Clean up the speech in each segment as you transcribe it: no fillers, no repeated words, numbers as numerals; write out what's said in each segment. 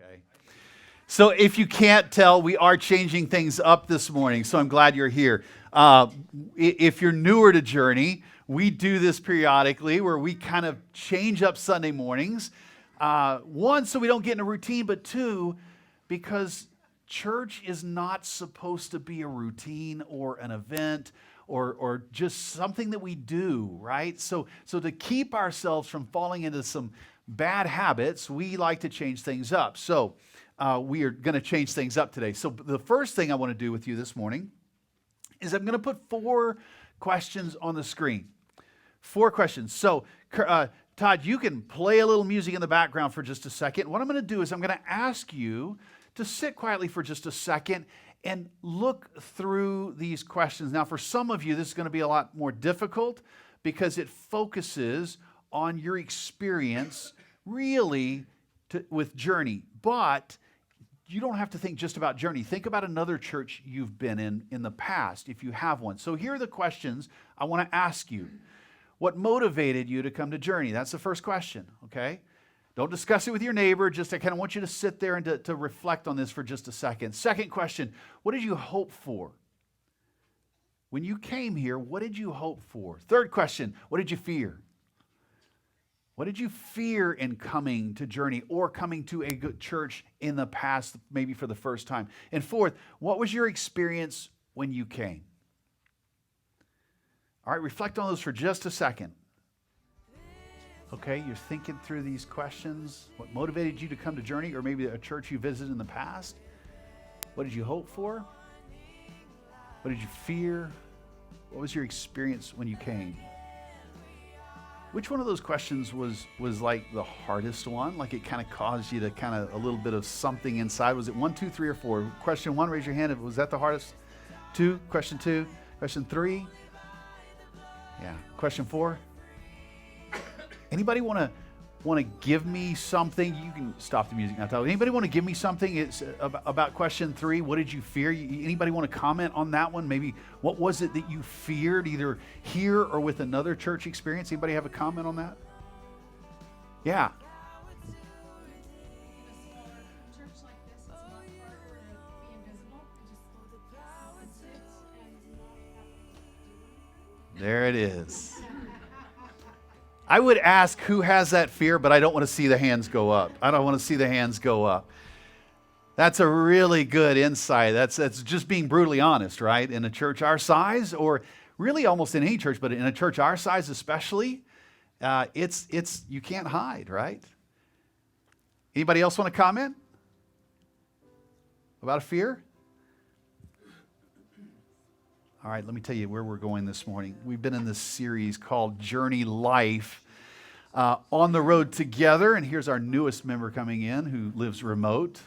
Okay. So if you can't tell, we are changing things up this morning, so I'm glad you're here. If you're newer to Journey, we do this periodically where we kind of change up Sunday mornings. One, so we don't get in a routine, but two, because church is not supposed to be a routine or an event or just something that we do, right? So to keep ourselves from falling into some bad habits, we like to change things up. So we are going to change things up today. So the first thing I want to do with you this morning is I'm going to put 4 questions on the screen. 4 questions. So Todd, you can play a little music in the background for just a second. What I'm going to do is I'm going to ask you to sit quietly for just a second and look through these questions. Now, for some of you, this is going to be a lot more difficult because it focuses on your experience really with Journey. But you don't have to think just about Journey. Think about another church you've been in the past, if you have one. So here are the questions I want to ask you. What motivated you to come to Journey? That's the first question, okay? Don't discuss it with your neighbor. Just I kind of want you to sit there and to reflect on this for just a second. Second question, what did you hope for? When you came here, what did you hope for? Third question, what did you fear? What did you fear in coming to Journey or coming to a good church in the past, maybe for the first time? And fourth, what was your experience when you came? All right, reflect on those for just a second. Okay, you're thinking through these questions. What motivated you to come to Journey or maybe a church you visited in the past? What did you hope for? What did you fear? What was your experience when you came? Which one of those questions was like the hardest one? Like it kind of caused you to kind of a little bit of something inside? Was it 1, 2, 3, or 4? Question 1, raise your hand. Was that the hardest? 2, question 2, question 3? Yeah, question 4? Anybody want to give me something? You can stop the music now. Anybody want to give me something? It's about question 3. What did you fear? Anybody want to comment on that one? Maybe what was it that you feared, either here or with another church experience? Anybody have a comment on that? Yeah. There it is. I would ask who has that fear, but I don't want to see the hands go up. I don't want to see the hands go up. That's a really good insight. That's just being brutally honest, right? In a church our size, or really almost in any church, but in a church our size especially, it's you can't hide, right? Anybody else want to comment about a fear? All right, let me tell you where we're going this morning. We've been in this series called Journey Life, on the road together, and here's our newest member coming in who lives remote.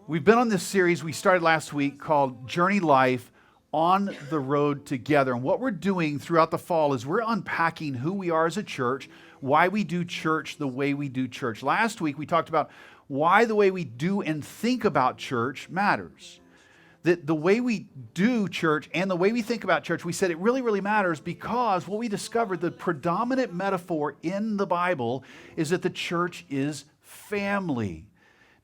We've been on this series we started last week called Journey Life, on the road together. And what we're doing throughout the fall is we're unpacking who we are as a church, why we do church the way we do church. Last week we talked about why the way we do and think about church matters. That the way we do church and the way we think about church, we said it really, really matters because what we discovered, the predominant metaphor in the Bible is that the church is family.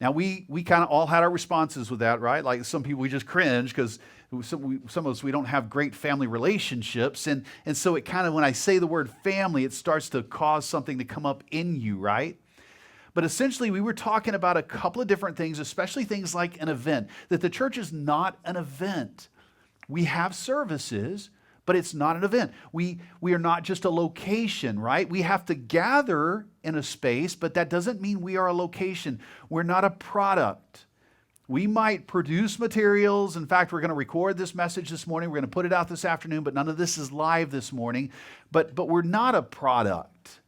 Now, we kind of all had our responses with that, right? Like some people, we just cringe because some of us, we don't have great family relationships. And so it kind of, when I say the word family, it starts to cause something to come up in you, right? But essentially, we were talking about a couple of different things, especially things like an event, that the church is not an event. We have services, but it's not an event. We are not just a location, right? We have to gather in a space, but that doesn't mean we are a location. We're not a product. We might produce materials. In fact, we're going to record this message this morning. We're going to put it out this afternoon, but none of this is live this morning. But we're not a product.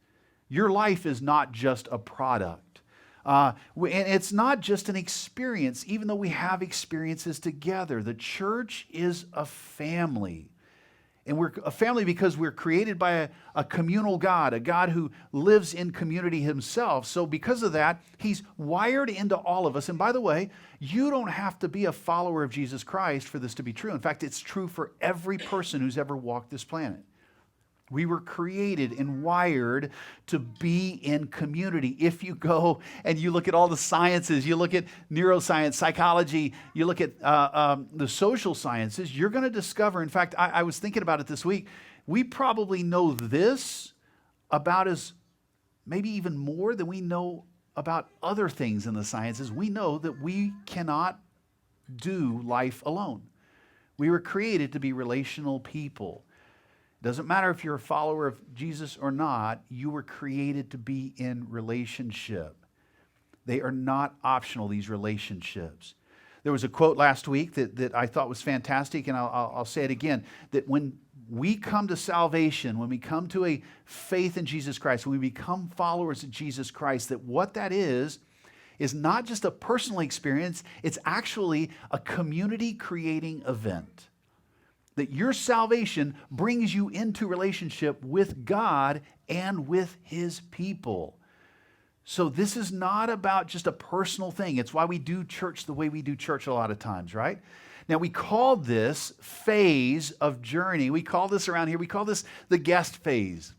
Your life is not just a product. And it's not just an experience, even though we have experiences together. The church is a family. And we're a family because we're created by a communal God, a God who lives in community himself. So because of that, he's wired into all of us. And by the way, you don't have to be a follower of Jesus Christ for this to be true. In fact, it's true for every person who's ever walked this planet. We were created and wired to be in community. If you go and you look at all the sciences, you look at neuroscience, psychology, you look at the social sciences, you're going to discover, in fact, I was thinking about it this week, we probably know this about as maybe even more than we know about other things in the sciences. We know that we cannot do life alone. We were created to be relational people. Doesn't matter if you're a follower of Jesus or not, you were created to be in relationship. They are not optional, these relationships. There was a quote last week that I thought was fantastic, and I'll say it again, that when we come to salvation, when we come to a faith in Jesus Christ, when we become followers of Jesus Christ, that what that is not just a personal experience, it's actually a community-creating event. That your salvation brings you into relationship with God and with His people. So this is not about just a personal thing. It's why we do church the way we do church a lot of times, right? Now, we call this phase of journey, we call this around here, we call this the guest phase.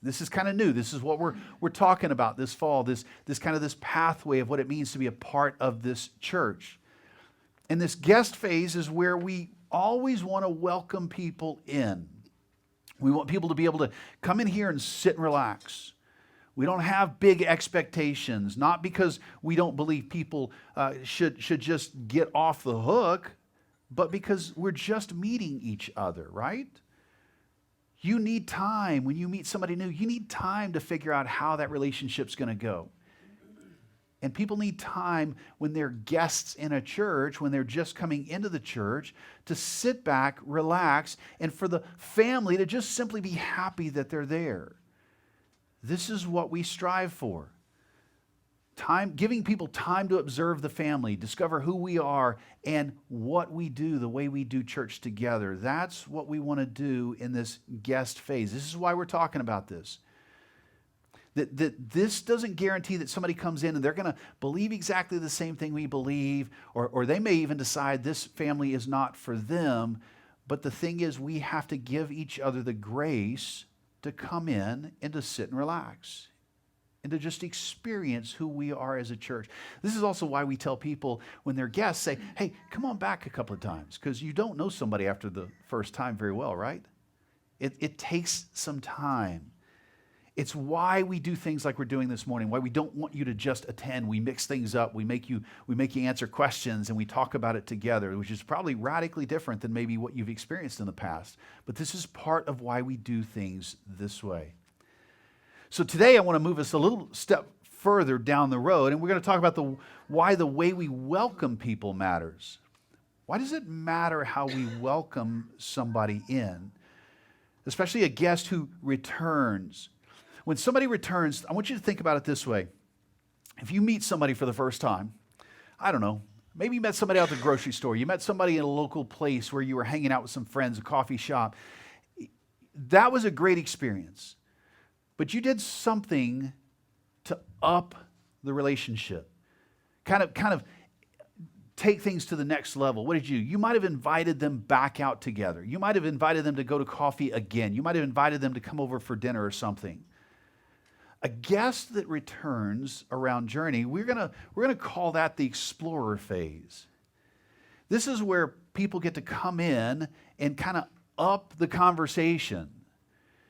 This is kind of new. This is what we're talking about this fall, this kind of this pathway of what it means to be a part of this church. And this guest phase is where we always want to welcome people in. We want people to be able to come in here and sit and relax. We don't have big expectations, not because we don't believe people should just get off the hook, but because we're just meeting each other, right? You need time. When you meet somebody new, you need time to figure out how that relationship's going to go. And people need time when they're guests in a church, when they're just coming into the church, to sit back, relax, and for the family to just simply be happy that they're there. This is what we strive for. Time, giving people time to observe the family, discover who we are and what we do, the way we do church together. That's what we want to do in this guest phase. This is why we're talking about this. That this doesn't guarantee that somebody comes in and they're going to believe exactly the same thing we believe, or they may even decide this family is not for them. But the thing is, we have to give each other the grace to come in and to sit and relax and to just experience who we are as a church. This is also why we tell people when they're guests, say, hey, come on back a couple of times, because you don't know somebody after the first time very well, right? It takes some time. It's why we do things like we're doing this morning, why we don't want you to just attend. We mix things up. We make you answer questions, and we talk about it together, which is probably radically different than maybe what you've experienced in the past. But this is part of why we do things this way. So today I want to move us a little step further down the road, and we're going to talk about why the way we welcome people matters. Why does it matter how we welcome somebody in, especially a guest who returns? When somebody returns, I want you to think about it this way. If you meet somebody for the first time, I don't know, maybe you met somebody out at the grocery store, you met somebody in a local place where you were hanging out with some friends, a coffee shop. That was a great experience. But you did something to up the relationship, kind of take things to the next level. What did you? You might have invited them back out together. You might have invited them to go to coffee again. You might have invited them to come over for dinner or something. A guest that returns around Journey, we're gonna call that the explorer phase. This is where people get to come in and kind of up the conversation.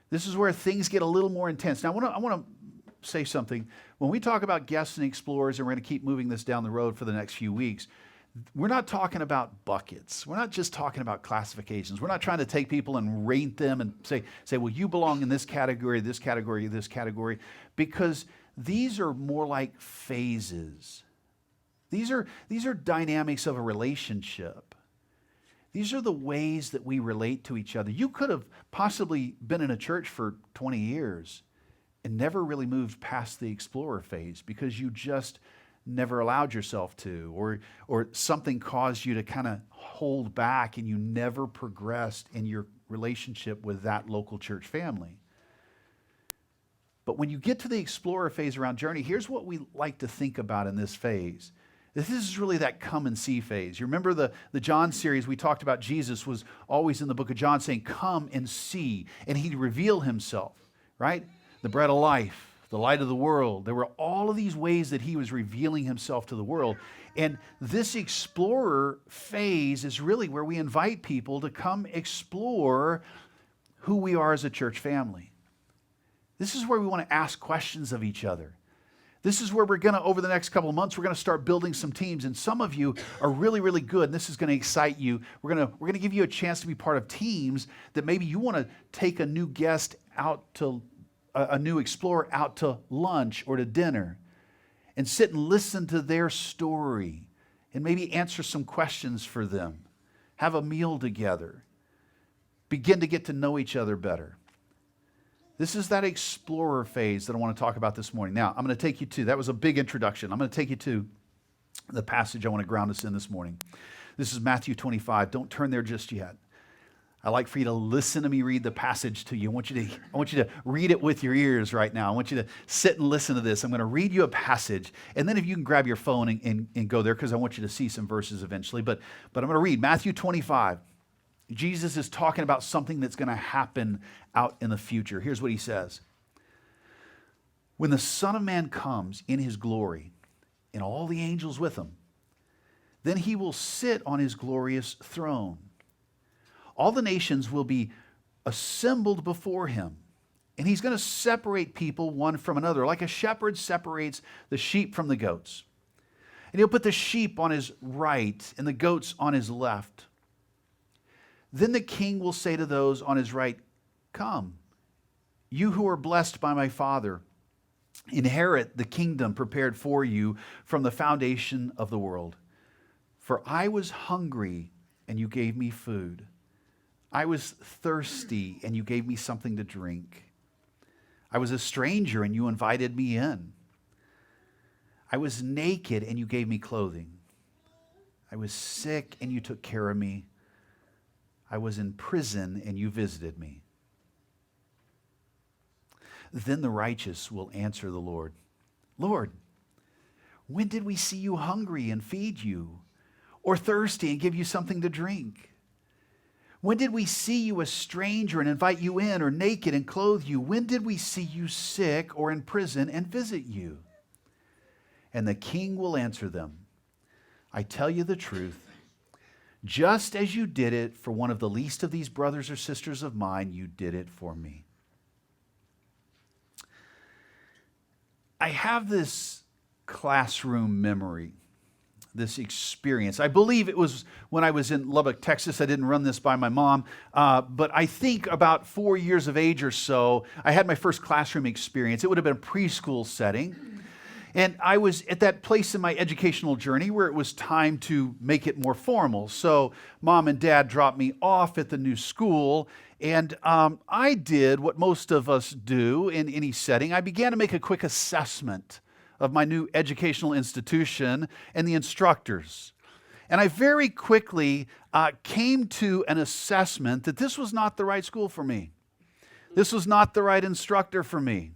This is where things get a little more intense. Now, I want to say something. When we talk about guests and explorers, and we're going to keep moving this down the road for the next few weeks, we're not talking about buckets. We're not just talking about classifications. We're not trying to take people and rate them and say, well, you belong in this category, this category, this category, because these are more like phases. These are dynamics of a relationship. These are the ways that we relate to each other. You could have possibly been in a church for 20 years and never really moved past the explorer phase because you just never allowed yourself to, or something caused you to kind of hold back and you never progressed in your relationship with that local church family. But when you get to the explorer phase around Journey, here's what we like to think about in this phase, This is really that come and see phase. You remember the John series, we talked about Jesus was always in the book of John saying, come and see. And he'd reveal himself, right? The bread of life, the light of the world. There were all of these ways that he was revealing himself to the world. And this explorer phase is really where we invite people to come explore who we are as a church family. This is where we want to ask questions of each other. This is where we're going to, over the next couple of months, we're going to start building some teams. And some of you are really, really good. And this is going to excite you. We're going to give you a chance to be part of teams that maybe you want to take a new guest out to, a new explorer out to lunch or to dinner and sit and listen to their story and maybe answer some questions for them. Have a meal together. Begin to get to know each other better. This is that explorer phase that I want to talk about this morning. Now, I'm going to take you to, that was a big introduction. I'm going to take you to the passage I want to ground us in this morning. This is Matthew 25. Don't turn there just yet. I'd like for you to listen to me read the passage to you. I want you to read it with your ears right now. I want you to sit and listen to this. I'm going to read you a passage, and then if you can grab your phone and go there, because I want you to see some verses eventually. But I'm going to read Matthew 25. Jesus is talking about something that's going to happen out in the future. Here's what he says. When the Son of Man comes in his glory and all the angels with him, then he will sit on his glorious throne. All the nations will be assembled before him, and he's going to separate people one from another, like a shepherd separates the sheep from the goats. And he'll put the sheep on his right and the goats on his left. Then the king will say to those on his right, come, you who are blessed by my Father, inherit the kingdom prepared for you from the foundation of the world. For I was hungry, and you gave me food. I was thirsty, and you gave me something to drink. I was a stranger, and you invited me in. I was naked, and you gave me clothing. I was sick, and you took care of me. I was in prison, and you visited me. Then the righteous will answer the Lord, Lord, when did we see you hungry and feed you, or thirsty and give you something to drink? When did we see you a stranger and invite you in, or naked and clothe you? When did we see you sick or in prison and visit you? And the king will answer them, I tell you the truth. Just as you did it for one of the least of these brothers or sisters of mine, you did it for me. I have this classroom memory, this experience. I believe it was when I was in Lubbock, Texas. I didn't run this by my mom, but I think about 4 years of age or so, I had my first classroom experience. It would have been a preschool setting. And I was at that place in my educational journey where it was time to make it more formal. So mom and dad dropped me off at the new school, and I did what most of us do in any setting. I began to make a quick assessment of my new educational institution and the instructors. And I very quickly came to an assessment that this was not the right school for me. This was not the right instructor for me.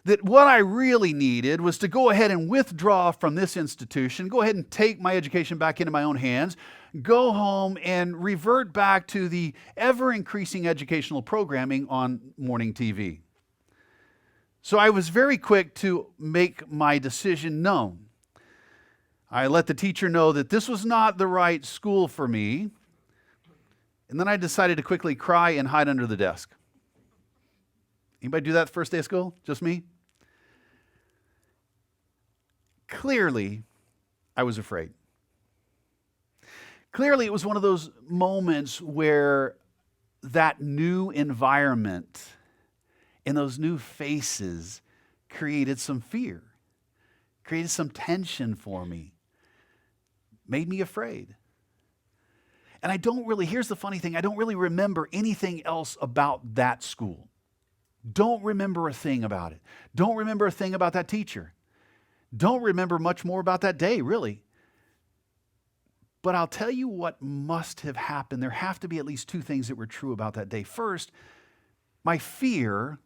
That what I really needed was to go ahead and withdraw from this institution, go ahead and take my education back into my own hands, go home and revert back to the ever-increasing educational programming on morning TV. So I was very quick to make my decision known. I let the teacher know that this was not the right school for me, and then I decided to quickly cry and hide under the desk. Anybody do that the first day of school? Just me? Clearly, I was afraid. Clearly, it was one of those moments where that new environment and those new faces created some fear, created some tension for me, made me afraid. And here's the funny thing, I don't really remember anything else about that school. Don't remember a thing about it. Don't remember a thing about that teacher. Don't remember much more about that day, really. But I'll tell you what must have happened. There have to be at least two things that were true about that day. First, my fear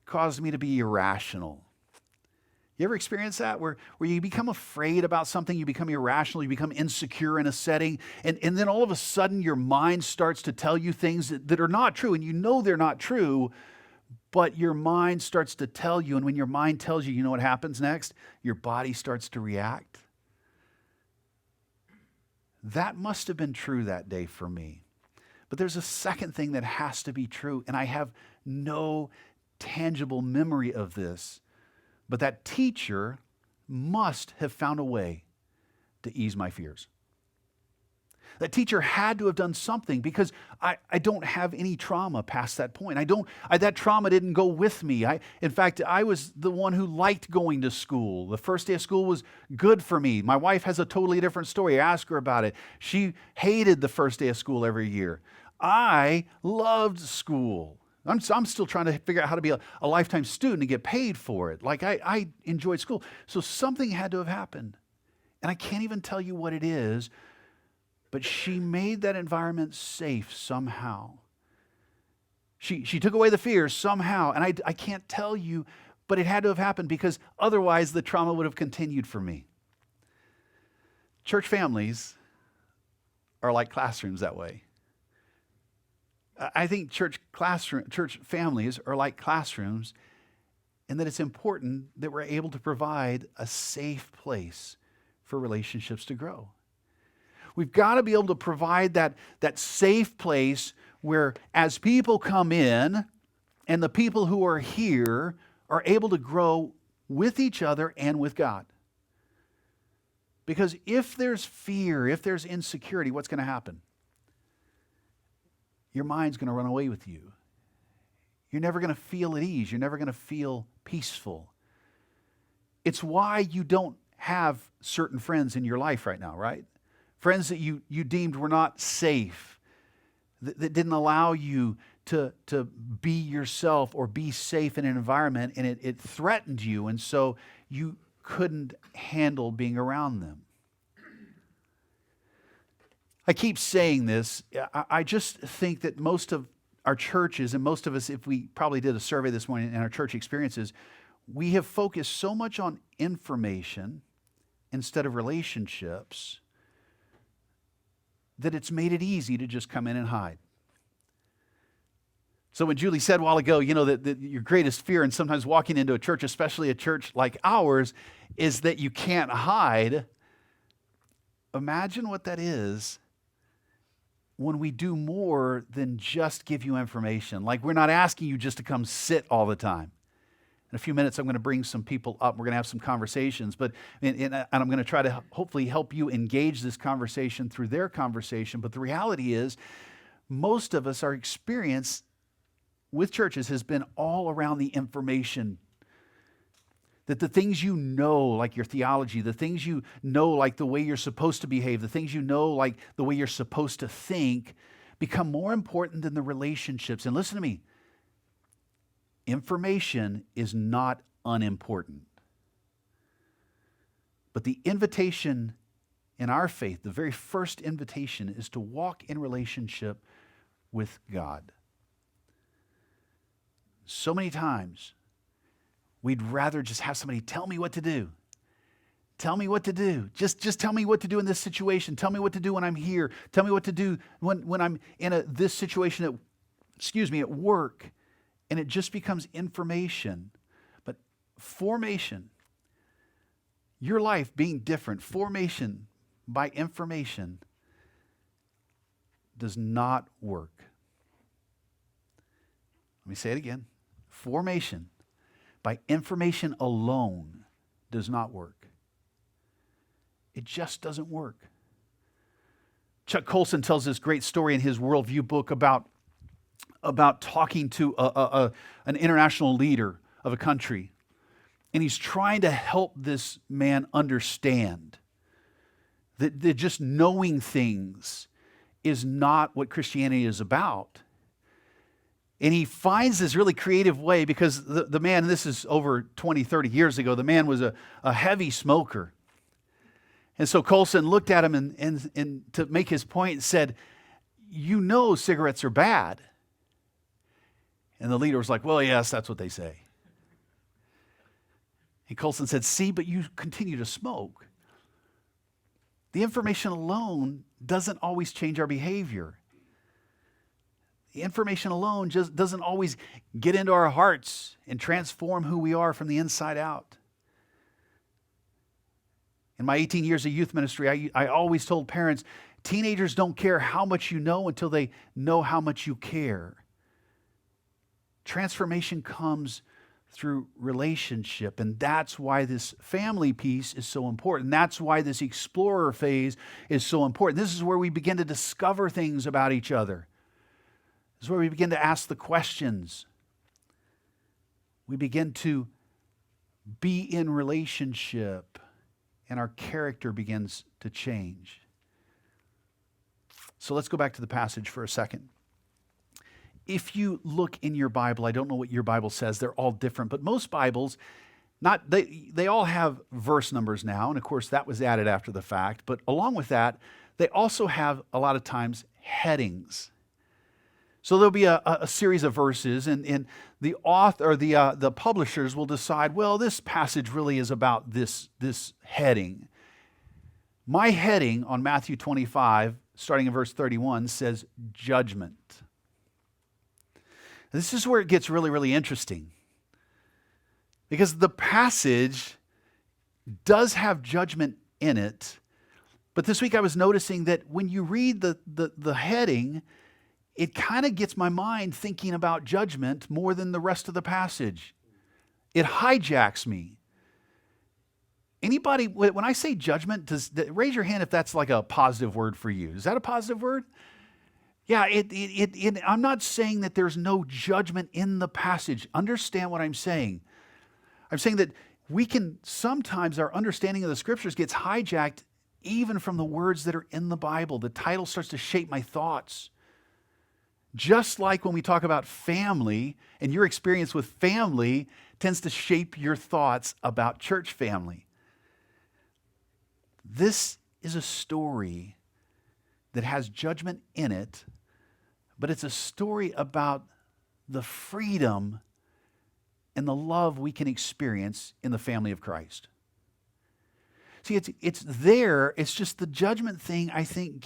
caused me to be irrational. You ever experience that where you become afraid about something, you become irrational, you become insecure in a setting, and then all of a sudden your mind starts to tell you things that are not true, and you know they're not true, but your mind starts to tell you, and when your mind tells you, you know what happens next? Your body starts to react. That must have been true that day for me. But there's a second thing that has to be true, and I have no tangible memory of this. But that teacher must have found a way to ease my fears. That teacher had to have done something because I don't have any trauma past that point. That trauma didn't go with me. In fact, I was the one who liked going to school. The first day of school was good for me. My wife has a totally different story. I asked her about it. She hated the first day of school every year. I loved school. I'm still trying to figure out how to be a lifetime student and get paid for it. Like I enjoyed school. So something had to have happened. And I can't even tell you what it is, but she made that environment safe somehow. She took away the fears somehow. And I can't tell you, but it had to have happened because otherwise the trauma would have continued for me. Church families are like classrooms that way. I think church families are like classrooms in that it's important that we're able to provide a safe place for relationships to grow. We've got to be able to provide that safe place where as people come in and the people who are here are able to grow with each other and with God. Because if there's fear, if there's insecurity, what's going to happen? Your mind's going to run away with you. You're never going to feel at ease. You're never going to feel peaceful. It's why you don't have certain friends in your life right now, right? Friends that you deemed were not safe, that didn't allow you to be yourself or be safe in an environment, and it threatened you, and so you couldn't handle being around them. I keep saying this. I just think that most of our churches, and most of us, if we probably did a survey this morning in our church experiences, we have focused so much on information instead of relationships that it's made it easy to just come in and hide. So when Julie said a while ago, that your greatest fear in sometimes walking into a church, especially a church like ours, is that you can't hide. Imagine what that is when we do more than just give you information. Like we're not asking you just to come sit all the time. In a few minutes, I'm going to bring some people up. We're going to have some conversations, and I'm going to try to hopefully help you engage this conversation through their conversation. But the reality is, most of us, our experience with churches has been all around the information. That the things you know, like your theology, the things you know, like the way you're supposed to behave, the things you know, like the way you're supposed to think, become more important than the relationships. And listen to me, information is not unimportant. But the invitation in our faith, the very first invitation, is to walk in relationship with God. So many times, we'd rather just have somebody tell me what to do. Tell me what to do. Just tell me what to do in this situation. Tell me what to do when I'm here. Tell me what to do when I'm in this situation at work. And it just becomes information. But formation, your life being different, formation by information does not work. Let me say it again. Formation by information alone does not work. It just doesn't work. Chuck Colson tells this great story in his Worldview book about talking to an international leader of a country. And he's trying to help this man understand that just knowing things is not what Christianity is about. And he finds this really creative way because the man, this is over 20, 30 years ago, the man was a heavy smoker. And so Colson looked at him and to make his point said, cigarettes are bad. And the leader was like, well, yes, that's what they say. And Colson said, see, but you continue to smoke. The information alone doesn't always change our behavior. The information alone just doesn't always get into our hearts and transform who we are from the inside out. In my 18 years of youth ministry, I always told parents, teenagers don't care how much you know until they know how much you care. Transformation comes through relationship, and that's why this family piece is so important. That's why this explorer phase is so important. This is where we begin to discover things about each other. This is where we begin to ask the questions. We begin to be in relationship, and our character begins to change. So let's go back to the passage for a second. If you look in your Bible, I don't know what your Bible says, they're all different, but most Bibles, they all have verse numbers now, and of course that was added after the fact, but along with that, they also have a lot of times headings. So there'll be a series of verses, and the author or the publishers will decide, well, this passage really is about this heading. My heading on Matthew 25, starting in verse 31, says judgment. This is where it gets really, really interesting. Because the passage does have judgment in it, but this week I was noticing that when you read the heading, it kind of gets my mind thinking about judgment more than the rest of the passage. It hijacks me. Anybody, when I say judgment, raise your hand if that's like a positive word for you. Is that a positive word? Yeah, I'm not saying that there's no judgment in the passage. Understand what I'm saying. I'm saying that we can sometimes, our understanding of the scriptures gets hijacked even from the words that are in the Bible. The title starts to shape my thoughts. Just like when we talk about family, and your experience with family tends to shape your thoughts about church family. This is a story that has judgment in it, but it's a story about the freedom and the love we can experience in the family of Christ. See, it's there. It's just the judgment thing, I think,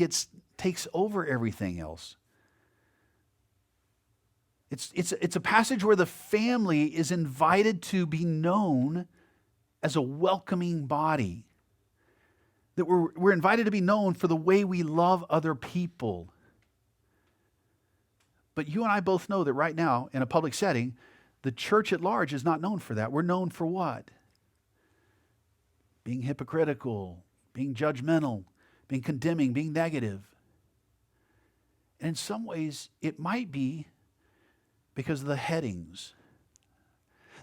takes over everything else. It's a passage where the family is invited to be known as a welcoming body. That we're invited to be known for the way we love other people. But you and I both know that right now, in a public setting, the church at large is not known for that. We're known for what? Being hypocritical, being judgmental, being condemning, being negative. And in some ways, it might be because of the headings,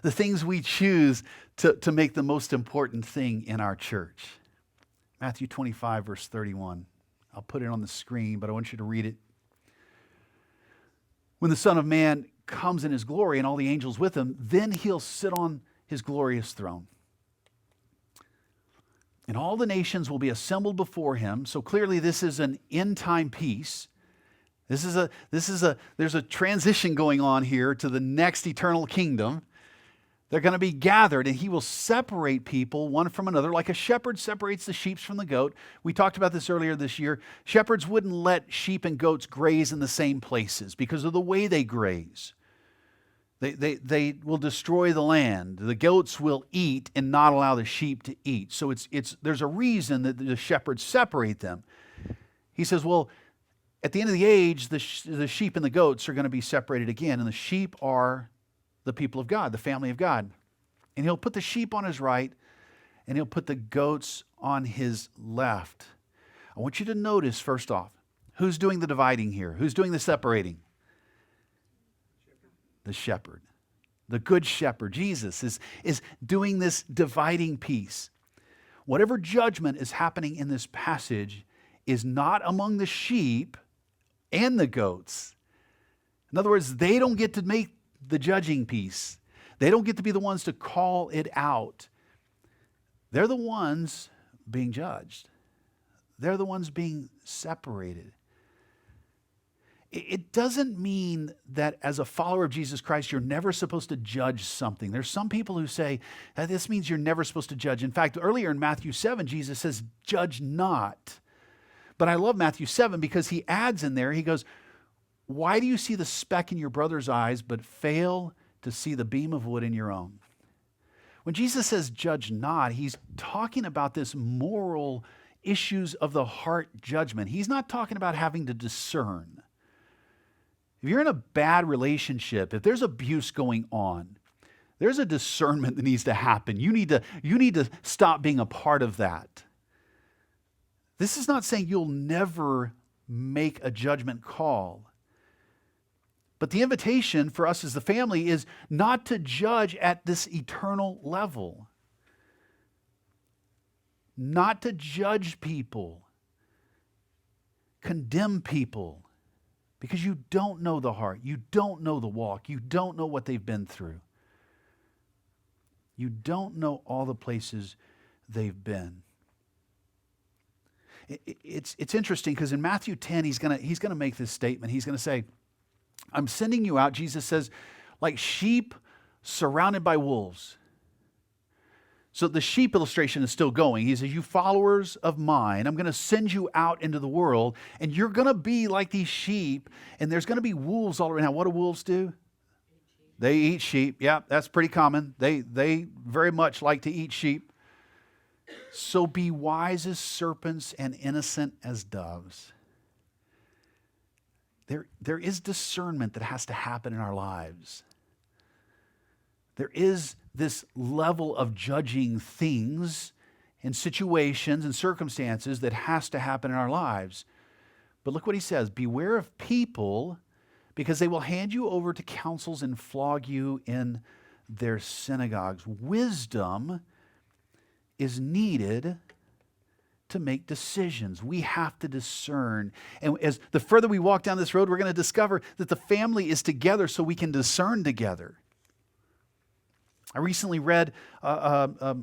the things we choose to make the most important thing in our church. Matthew 25, verse 31. I'll put it on the screen, but I want you to read it. When the Son of Man comes in his glory and all the angels with him, then he'll sit on his glorious throne. And all the nations will be assembled before him. So clearly this is an end-time piece. There's a transition going on here to the next eternal kingdom. They're going to be gathered, and he will separate people one from another, like a shepherd separates the sheep from the goat. We talked about this earlier this year. Shepherds wouldn't let sheep and goats graze in the same places because of the way they graze. They will destroy the land. The goats will eat and not allow the sheep to eat. So there's a reason that the shepherds separate them. He says, well, at the end of the age, the sheep and the goats are going to be separated again, and the sheep are the people of God, the family of God. And he'll put the sheep on his right, and he'll put the goats on his left. I want you to notice, first off, who's doing the dividing here? Who's doing the separating? The shepherd. The good shepherd, Jesus, is doing this dividing piece. Whatever judgment is happening in this passage is not among the sheep and the goats. In other words, they don't get to make the judging piece. They don't get to be the ones to call it out. They're the ones being judged. They're the ones being separated. it doesn't mean that as a follower of Jesus Christ, you're never supposed to judge something. There's some people who say that this means you're never supposed to judge. In fact, earlier in Matthew 7, Jesus says, judge not. But I love Matthew 7 because he adds in there, he goes, why do you see the speck in your brother's eyes but fail to see the beam of wood in your own? When Jesus says judge not, he's talking about this moral issues of the heart judgment. He's not talking about having to discern. If you're in a bad relationship, if there's abuse going on, there's a discernment that needs to happen. You need to stop being a part of that. This is not saying you'll never make a judgment call. But the invitation for us as the family is not to judge at this eternal level. Not to judge people, condemn people, because you don't know the heart, you don't know the walk, you don't know what they've been through. You don't know all the places they've been. It's interesting because in Matthew 10, he's gonna make this statement. He's gonna say, I'm sending you out, Jesus says, like sheep surrounded by wolves. So the sheep illustration is still going. He says, you followers of mine, I'm going to send you out into the world, and you're going to be like these sheep, and there's going to be wolves all around. Now, what do wolves do? They eat sheep. Yeah, that's pretty common. They very much like to eat sheep. So be wise as serpents and innocent as doves. There is discernment that has to happen in our lives. There is this level of judging things and situations and circumstances that has to happen in our lives. But look what he says, beware of people because they will hand you over to councils and flog you in their synagogues. Wisdom is needed to make decisions. We have to discern. And as the further we walk down this road, we're going to discover that the family is together so we can discern together. I recently read a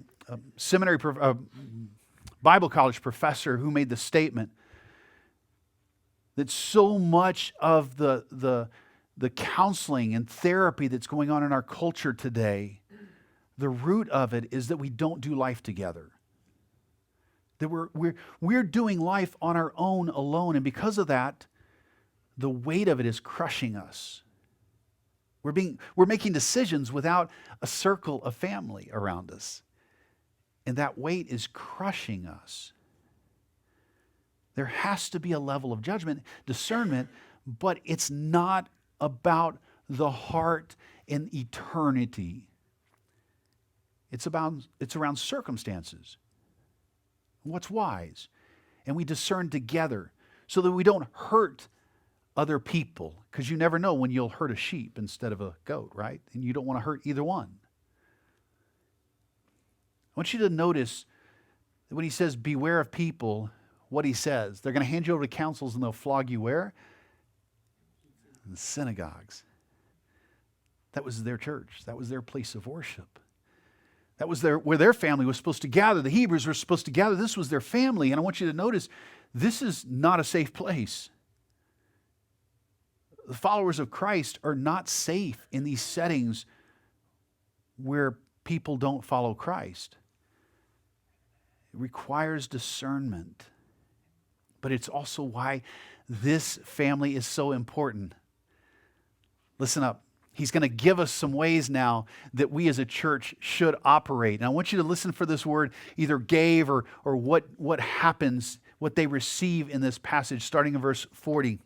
seminary, Bible college professor who made the statement that so much of the counseling and therapy that's going on in our culture today, the root of it is that we don't do life together. That we're doing life on our own alone, and because of that, the weight of it is crushing us. We're making decisions without a circle of family around us. And that weight is crushing us. There has to be a level of judgment, discernment, but it's not about the heart in eternity. It's around circumstances. What's wise? And we discern together so that we don't hurt other people, because you never know when you'll hurt a sheep instead of a goat, right? And you don't want to hurt either one. I want you to notice that when he says beware of people, what he says. They're going to hand you over to councils and they'll flog you where? In the synagogues. That was their church. That was their place of worship. That was where their family was supposed to gather. The Hebrews were supposed to gather. This was their family. And I want you to notice, this is not a safe place. The followers of Christ are not safe in these settings where people don't follow Christ. It requires discernment. But it's also why this family is so important. Listen up. He's going to give us some ways now that we as a church should operate. And I want you to listen for this word, either gave or what happens, what they receive in this passage, starting in verse 40.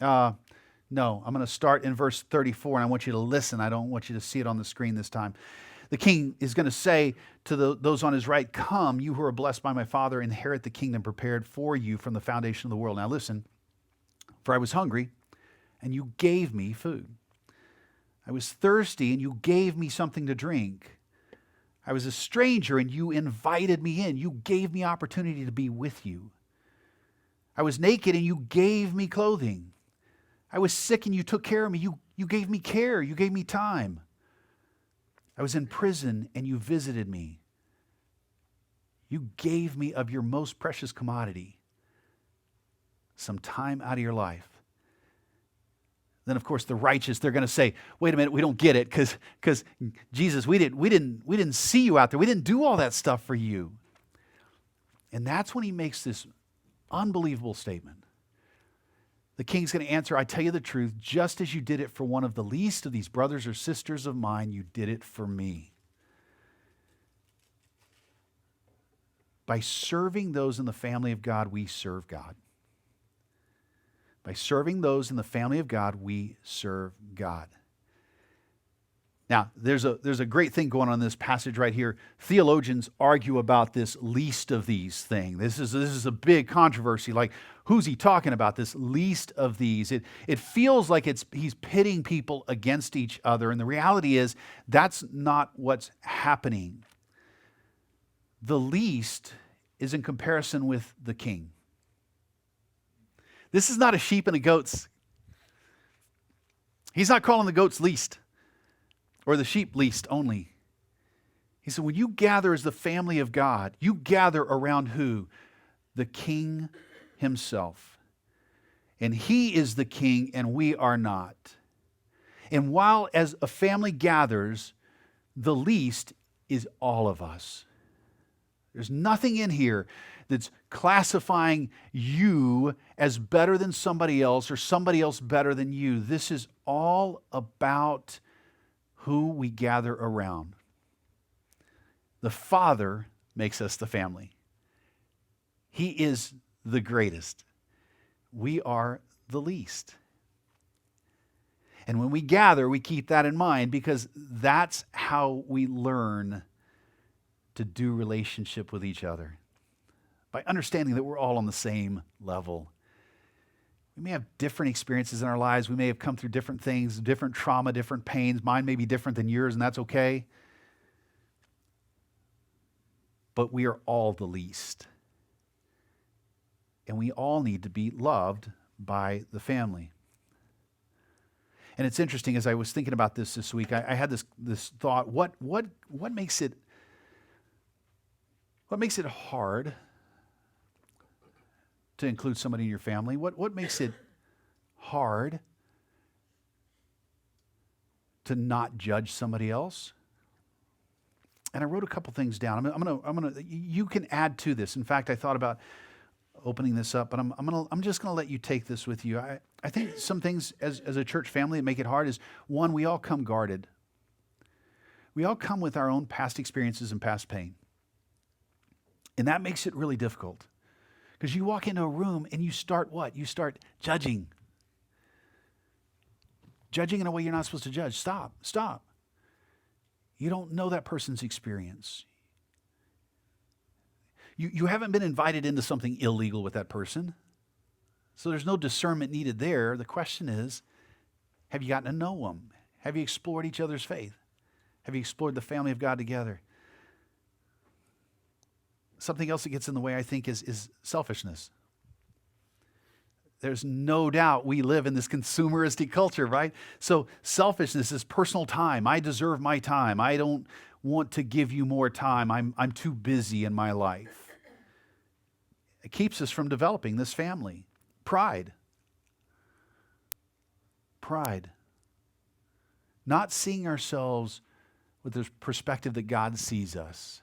No, I'm going to start in verse 34, and I want you to listen. I don't want you to see it on the screen this time. The king is going to say to those on his right, come, you who are blessed by my Father, inherit the kingdom prepared for you from the foundation of the world. Now listen, for I was hungry, and you gave me food. I was thirsty, and you gave me something to drink. I was a stranger, and you invited me in. You gave me opportunity to be with you. I was naked, and you gave me clothing. I was sick, and you took care of me. You gave me care. You gave me time. I was in prison, and you visited me. You gave me of your most precious commodity, some time out of your life. Then, of course, the righteous, they're going to say, wait a minute, we don't get it because Jesus, we didn't see you out there. We didn't do all that stuff for you. And that's when he makes this unbelievable statement. The king's going to answer, I tell you the truth, just as you did it for one of the least of these brothers or sisters of mine, you did it for me. By serving those in the family of God, we serve God. By serving those in the family of God, we serve God. Now, there's a great thing going on in this passage right here. Theologians argue about this least of these thing. This is a big controversy. Like, who's he talking about, this least of these? It feels like he's pitting people against each other, and the reality is that's not what's happening. The least is in comparison with the king. This is not a sheep and a goats. He's not calling the goats least or the sheep least only. He said, when you gather as the family of God, you gather around who? The king himself. And he is the king and we are not. And while as a family gathers, the least is all of us. There's nothing in here that's classifying you as better than somebody else or somebody else better than you. This is all about who we gather around. The Father makes us the family. He is the greatest. We are the least. And when we gather, we keep that in mind because that's how we learn to do relationship with each other. By understanding that we're all on the same level. We may have different experiences in our lives. We may have come through different things, different trauma, different pains. Mine may be different than yours, and that's okay. But we are all the least. And we all need to be loved by the family. And it's interesting, as I was thinking about this week, I had this thought, what makes it hard to include somebody in your family? What makes it hard to not judge somebody else? And I wrote a couple things down. I'm gonna. You can add to this. In fact, I thought about opening this up, but I'm just gonna let you take this with you. I think some things as a church family that make it hard is, one, we all come guarded. We all come with our own past experiences and past pain. And that makes it really difficult. Because you walk into a room and you start what? You start judging. Judging in a way you're not supposed to judge. Stop. You don't know that person's experience. You haven't been invited into something illegal with that person. So there's no discernment needed there. The question is, have you gotten to know them? Have you explored each other's faith? Have you explored the family of God together? Something else that gets in the way, I think, is selfishness. There's no doubt we live in this consumeristic culture, right? So selfishness is personal time. I deserve my time. I don't want to give you more time. I'm too busy in my life. It keeps us from developing this family. Pride. Not seeing ourselves with the perspective that God sees us.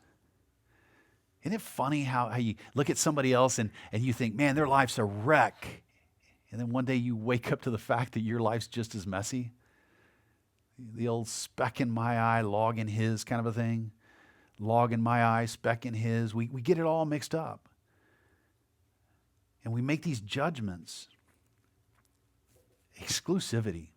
Isn't it funny how you look at somebody else and you think, man, their life's a wreck. And then one day you wake up to the fact that your life's just as messy. The old speck in my eye, log in his kind of a thing. Log in my eye, speck in his. We get it all mixed up. And we make these judgments. Exclusivity.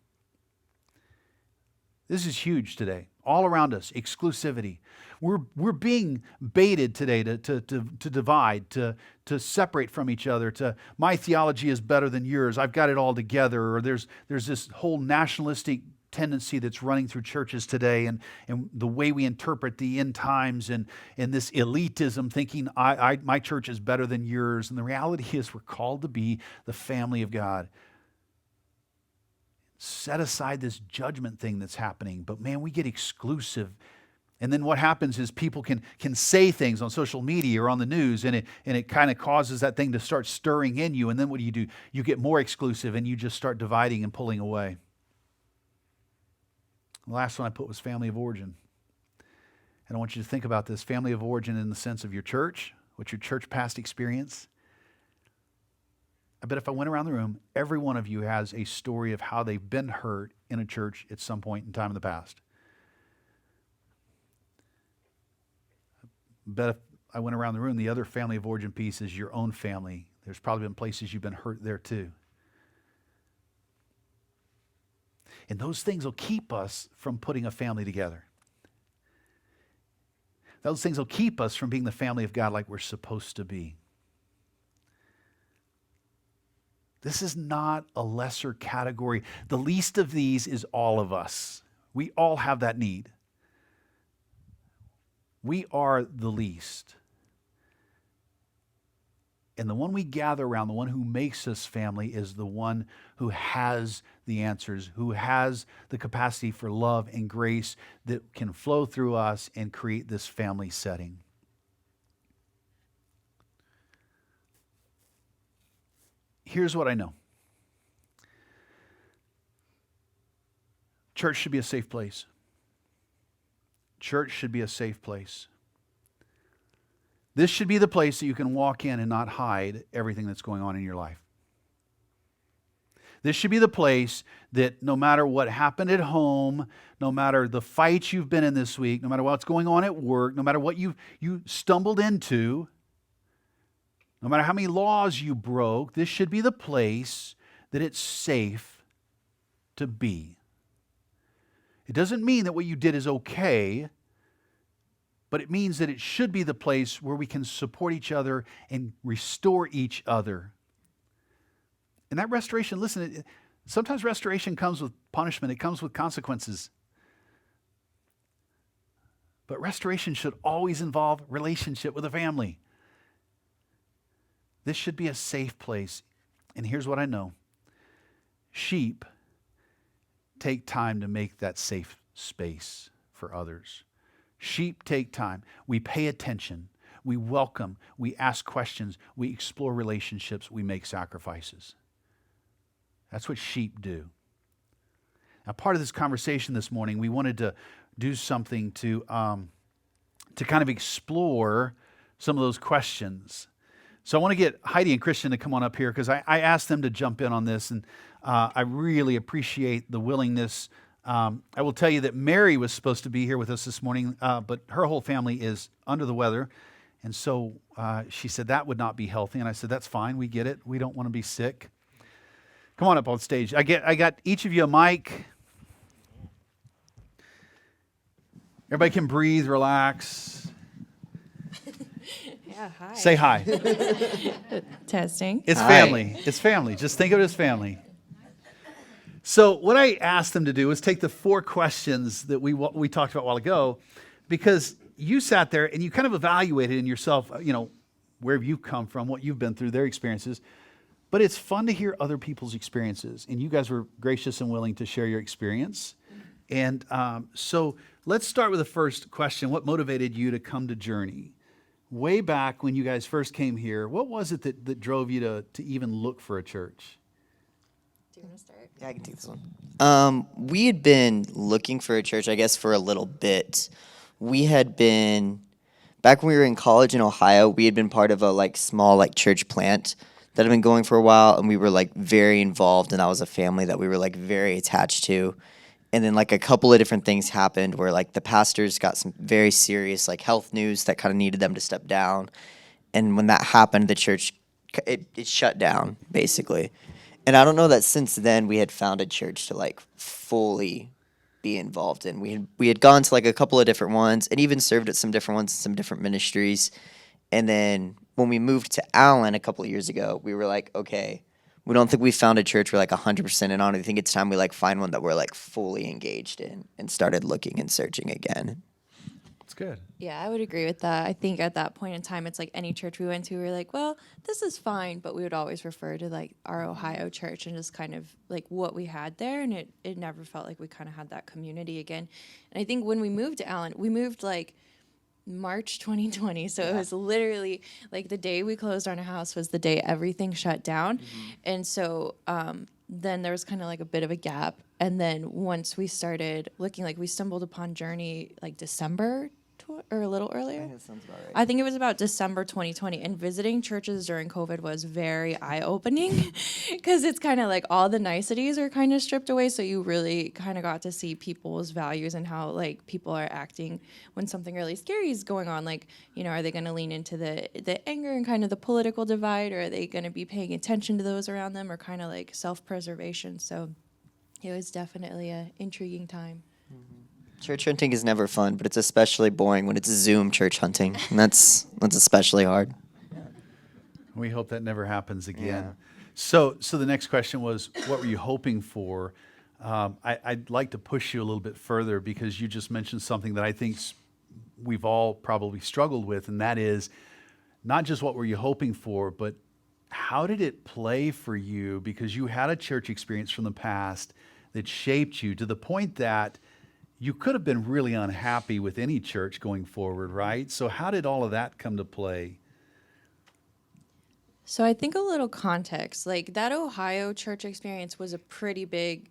This is huge today. All around us, exclusivity. We're being baited today to divide, to separate from each other, to my theology is better than yours, I've got it all together, or there's this whole nationalistic tendency that's running through churches today, and the way we interpret the end times, and this elitism, thinking my church is better than yours. And the reality is we're called to be the family of God. Set aside this judgment thing that's happening. But man, we get exclusive. And then what happens is people can say things on social media or on the news, and it kind of causes that thing to start stirring in you. And then what do? You get more exclusive, and you just start dividing and pulling away. The last one I put was family of origin. And I want you to think about this family of origin in the sense of your church, what's your church past experience. I bet if I went around the room, every one of you has a story of how they've been hurt in a church at some point in time in the past. I bet if I went around the room, the other family of origin piece is your own family. There's probably been places you've been hurt there too. And those things will keep us from putting a family together. Those things will keep us from being the family of God like we're supposed to be. This is not a lesser category. The least of these is all of us. We all have that need. We are the least. And the one we gather around, the one who makes us family, is the one who has the answers, who has the capacity for love and grace that can flow through us and create this family setting. Here's what I know. Church should be a safe place. Church should be a safe place. This should be the place that you can walk in and not hide everything that's going on in your life. This should be the place that no matter what happened at home, no matter the fights you've been in this week, no matter what's going on at work, no matter what you stumbled into, no matter how many laws you broke, this should be the place that it's safe to be. It doesn't mean that what you did is okay, but it means that it should be the place where we can support each other and restore each other. And that restoration, listen, sometimes restoration comes with punishment. It comes with consequences. But restoration should always involve relationship with a family. This should be a safe place. And here's what I know. Sheep take time to make that safe space for others. Sheep take time. We pay attention. We welcome. We ask questions. We explore relationships. We make sacrifices. That's what sheep do. Now, part of this conversation this morning, we wanted to do something to kind of explore some of those questions. So I want to get Heidi and Christian to come on up here because I asked them to jump in on this, and I really appreciate the willingness. I will tell you that Mary was supposed to be here with us this morning, but her whole family is under the weather, and so she said that would not be healthy, and I said, that's fine, we get it. We don't want to be sick. Come on up on stage. I got each of you a mic. Everybody can breathe, relax. Yeah, hi. Say hi. Testing. It's Hi. family. It's family. Just think of it as family. So what I asked them to do was take the 4 questions that we talked about a while ago, because you sat there and you kind of evaluated in yourself, where you come from, what you've been through, their experiences. But it's fun to hear other people's experiences. And you guys were gracious and willing to share your experience. And so let's start with the first question. What motivated you to come to Journey? Way back when you guys first came here, what was it that drove you to even look for a church? Do you want to start? Yeah, I can take this one. We had been looking for a church, I guess, for a little bit. We had been, back when we were in college in Ohio, we had been part of a small church plant that had been going for a while, and we were very involved, and that was a family that we were very attached to. And then a couple of different things happened where the pastors got some very serious health news that kind of needed them to step down. And when that happened, the church, it shut down basically. And I don't know that since then we had found a church to fully be involved in. We had gone to a couple of different ones and even served at some different ones, some different ministries. And then when we moved to Allen a couple of years ago, we were okay, we don't think we found a church we're 100% in on. I think it's time we find one that we're fully engaged in and started looking and searching again. That's good. Yeah, I would agree with that. I think at that point in time, it's any church we went to, we were well, this is fine, but we would always refer to our Ohio church and just kind of what we had there, and it never felt like we kind of had that community again. And I think when we moved to Allen, we moved March 2020, so it was literally the day we closed on a house was the day everything shut down. And so then there was kind of like a bit of a gap. And then once we started looking, like we stumbled upon Journey like December or a little earlier. That sounds about right. I think it was about December 2020, and visiting churches during COVID was very eye-opening because it's kind of like all the niceties are kind of stripped away, so you really kind of got to see people's values and how like people are acting when something really scary is going on. Like, you know, are they going to lean into the anger and kind of the political divide, or are they going to be paying attention to those around them, or kind of like self-preservation? So it was definitely an intriguing time. Church hunting is never fun, but it's especially boring when it's Zoom church hunting, and that's especially hard. We hope that never happens again. Yeah. So the next question was, what were you hoping for? I'd like to push you a little bit further because you just mentioned something that I think we've all probably struggled with, and that is not just what were you hoping for, but how did it play for you? Because you had a church experience from the past that shaped you to the point that you could have been really unhappy with any church going forward, right? So how did all of that come to play? So I think a little context, like that Ohio church experience was a pretty big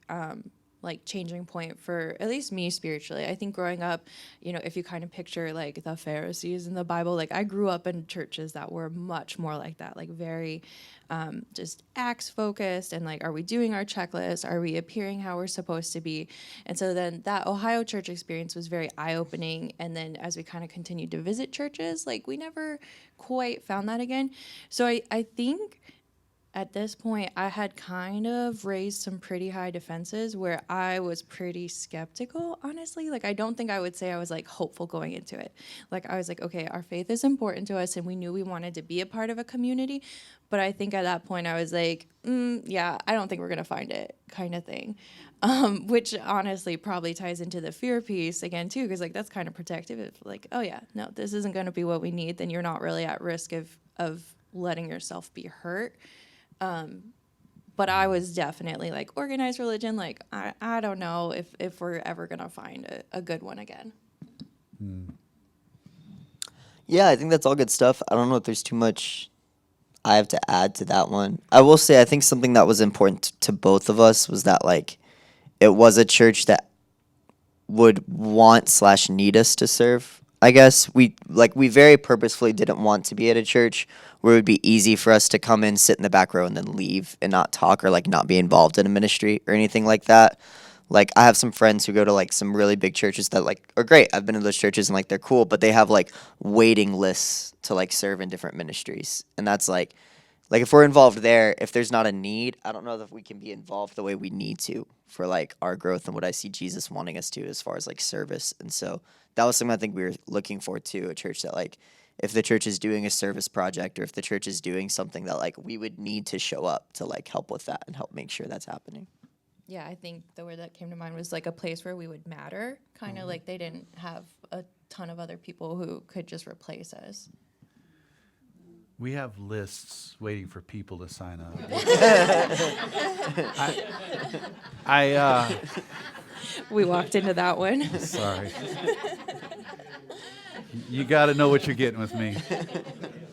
like changing point for at least me spiritually. I think growing up, you know, if you kind of picture like the Pharisees in the Bible, like I grew up in churches that were much more like that, like very just acts focused and like, are we doing our checklist? Are we appearing how we're supposed to be? And so then that Ohio church experience was very eye-opening. And then as we kind of continued to visit churches, like we never quite found that again. So I think at this point, I had kind of raised some pretty high defenses where I was pretty skeptical, honestly. Like, I don't think I would say I was, like, hopeful going into it. Like, I was like, okay, our faith is important to us, and we knew we wanted to be a part of a community. But I think at that point, I was like, yeah, I don't think we're going to find it, kind of thing. Which honestly probably ties into the fear piece again, too, because, like, that's kind of protective. If, like, oh, yeah, no, this isn't going to be what we need, then you're not really at risk of letting yourself be hurt. But I was definitely like organized religion. Like, I don't know if we're ever going to find a good one again. Yeah, I think that's all good stuff. I don't know if there's too much I have to add to that one. I will say I think something that was important to both of us was that like it was a church that would want/need us to serve. I guess we very purposefully didn't want to be at a church where it would be easy for us to come in, sit in the back row, and then leave and not talk or like not be involved in a ministry or anything like that. Like I have some friends who go to like some really big churches that like are great. I've been to those churches and like they're cool, but they have like waiting lists to like serve in different ministries. And that's like if we're involved there, if there's not a need, I don't know if we can be involved the way we need to for like our growth and what I see Jesus wanting us to as far as like service. And so that was something I think we were looking for too, a church that like if the church is doing a service project or if the church is doing something that like we would need to show up to like help with that and help make sure that's happening. Yeah, I think the word that came to mind was like a place where we would matter, kind of like they didn't have a ton of other people who could just replace us. We have lists waiting for people to sign up. We walked into that one. Sorry. You got to know what you're getting with me.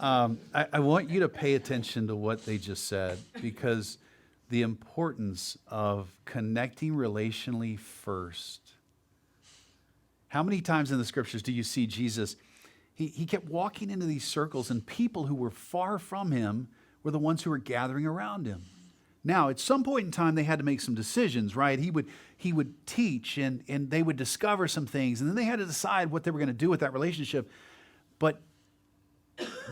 I want you to pay attention to what they just said, because the importance of connecting relationally first. How many times in the scriptures do you see Jesus? He kept walking into these circles, and people who were far from him were the ones who were gathering around him. Now, at some point in time, they had to make some decisions, right? He would teach, and they would discover some things, and then they had to decide what they were going to do with that relationship. But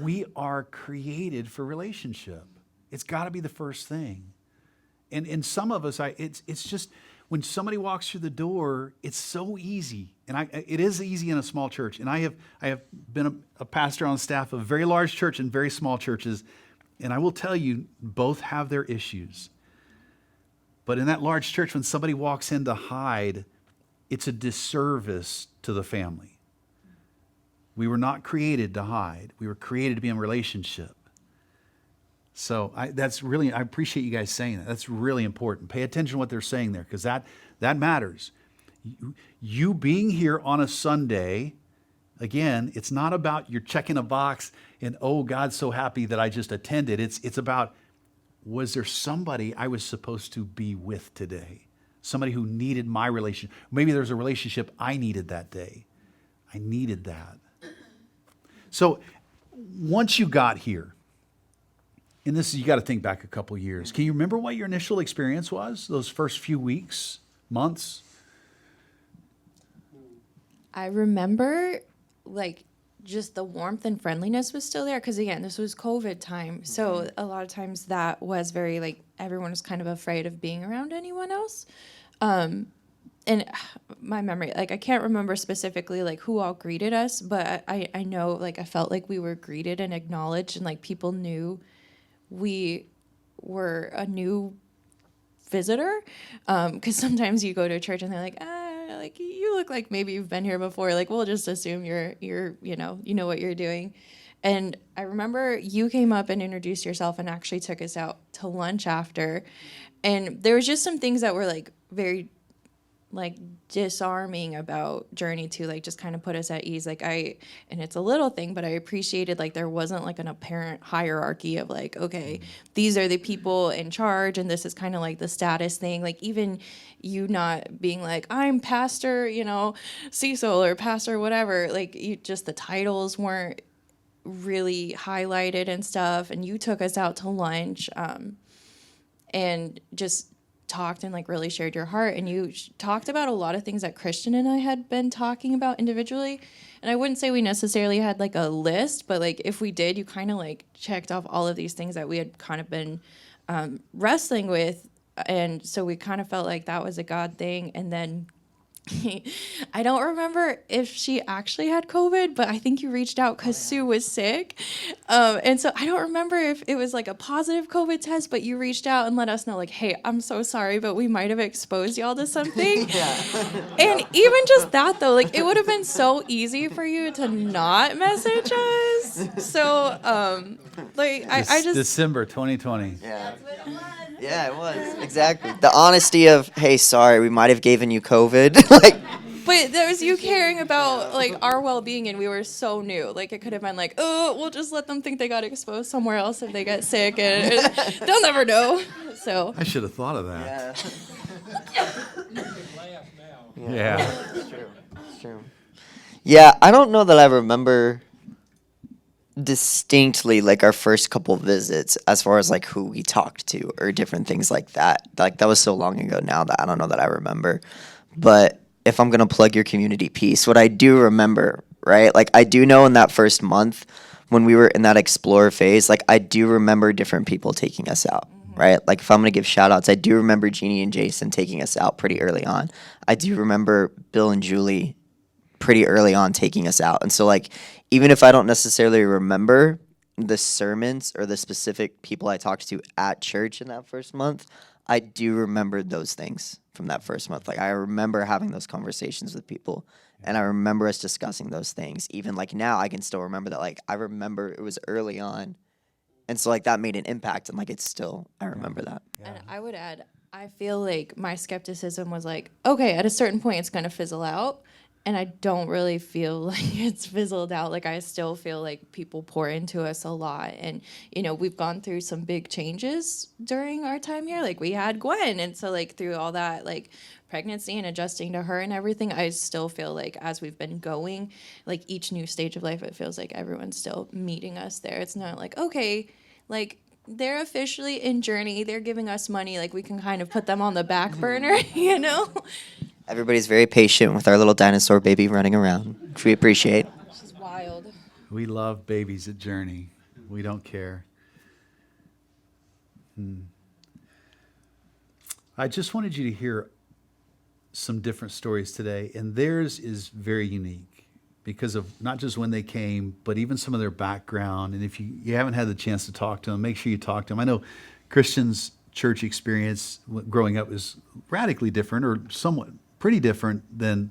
we are created for relationship. It's got to be the first thing. And some of us, it's just when somebody walks through the door, it's so easy. And it is easy in a small church. And I have been a pastor on staff of a very large church and very small churches. And I will tell you, both have their issues. But in that large church, when somebody walks in to hide, it's a disservice to the family. We were not created to hide. We were created to be in relationship. So I appreciate you guys saying that. That's really important. Pay attention to what they're saying there, because that matters. You being here on a Sunday, again, it's not about you're checking a box and, oh, God's so happy that I just attended. It's about was there somebody I was supposed to be with today? Somebody who needed my relationship. Maybe there's a relationship I needed that day. I needed that. So once you got here, and this is, you got to think back a couple years. Can you remember what your initial experience was? Those first few weeks, months? I remember like just the warmth and friendliness was still there because again, this was COVID time. So a lot of times that was very like everyone was kind of afraid of being around anyone else. And my memory, like I can't remember specifically like who all greeted us, but I know like I felt like we were greeted and acknowledged and like people knew we were a new visitor. Because sometimes you go to a church and they're like you look like maybe you've been here before. Like we'll just assume you're you know what you're doing. And I remember you came up and introduced yourself and actually took us out to lunch after. And there was just some things that were like very like disarming about Journey to like just kind of put us at ease. Like and it's a little thing, but I appreciated like there wasn't like an apparent hierarchy of like, okay, these are the people in charge and this is kind of like the status thing. Like even you not being like, I'm Pastor, Cecil or Pastor whatever, like you just the titles weren't really highlighted and stuff. And you took us out to lunch and just talked and like really shared your heart, and you talked about a lot of things that Christian and I had been talking about individually. And I wouldn't say we necessarily had like a list, but like if we did, you kind of like checked off all of these things that we had kind of been wrestling with, and so we kind of felt like that was a God thing. And then I don't remember if she actually had COVID, but I think you reached out because Sue was sick. And so I don't remember if it was like a positive COVID test, but you reached out and let us know like, hey, I'm so sorry, but we might have exposed y'all to something. And even just that though, like it would have been so easy for you to not message us. So I just December 2020. Yeah. Yeah, it was. Exactly. The honesty of, hey, sorry, we might have given you COVID. Like, but there was you caring about like our well-being, and we were so new. Like it could have been like, oh, we'll just let them think they got exposed somewhere else if they get sick, and they'll never know. So I should have thought of that. Yeah. It's true. Yeah, I don't know that I remember distinctly like our first couple visits as far as like who we talked to or different things like that. Like that was so long ago now that I don't know that I remember. But if I'm gonna plug your community piece, what I do remember, right? Like I do know in that first month when we were in that explore phase, like I do remember different people taking us out. Right? Like if I'm gonna give shout outs, I do remember Jeannie and Jason taking us out pretty early on. I do remember Bill and Julie pretty early on taking us out. And so like even if I don't necessarily remember the sermons or the specific people I talked to at church in that first month, I do remember those things from that first month. Like I remember having those conversations with people, and I remember us discussing those things. Even like now I can still remember that. Like I remember it was early on, and so like that made an impact, and like it's still, I remember that. And I would add, I feel like my skepticism was like, okay, at a certain point it's gonna fizzle out. And I don't really feel like it's fizzled out. Like I still feel like people pour into us a lot. And, we've gone through some big changes during our time here. Like we had Gwen. And so like through all that, like pregnancy and adjusting to her and everything, I still feel like as we've been going, like each new stage of life, it feels like everyone's still meeting us there. It's not like, okay, like they're officially in Journey. They're giving us money. Like we can kind of put them on the back burner, Everybody's very patient with our little dinosaur baby running around, which we appreciate. This is wild. We love babies at Journey. We don't care. I just wanted you to hear some different stories today, and theirs is very unique because of not just when they came, but even some of their background. And if you haven't had the chance to talk to them, make sure you talk to them. I know Christian's church experience growing up is radically different, or somewhat pretty different than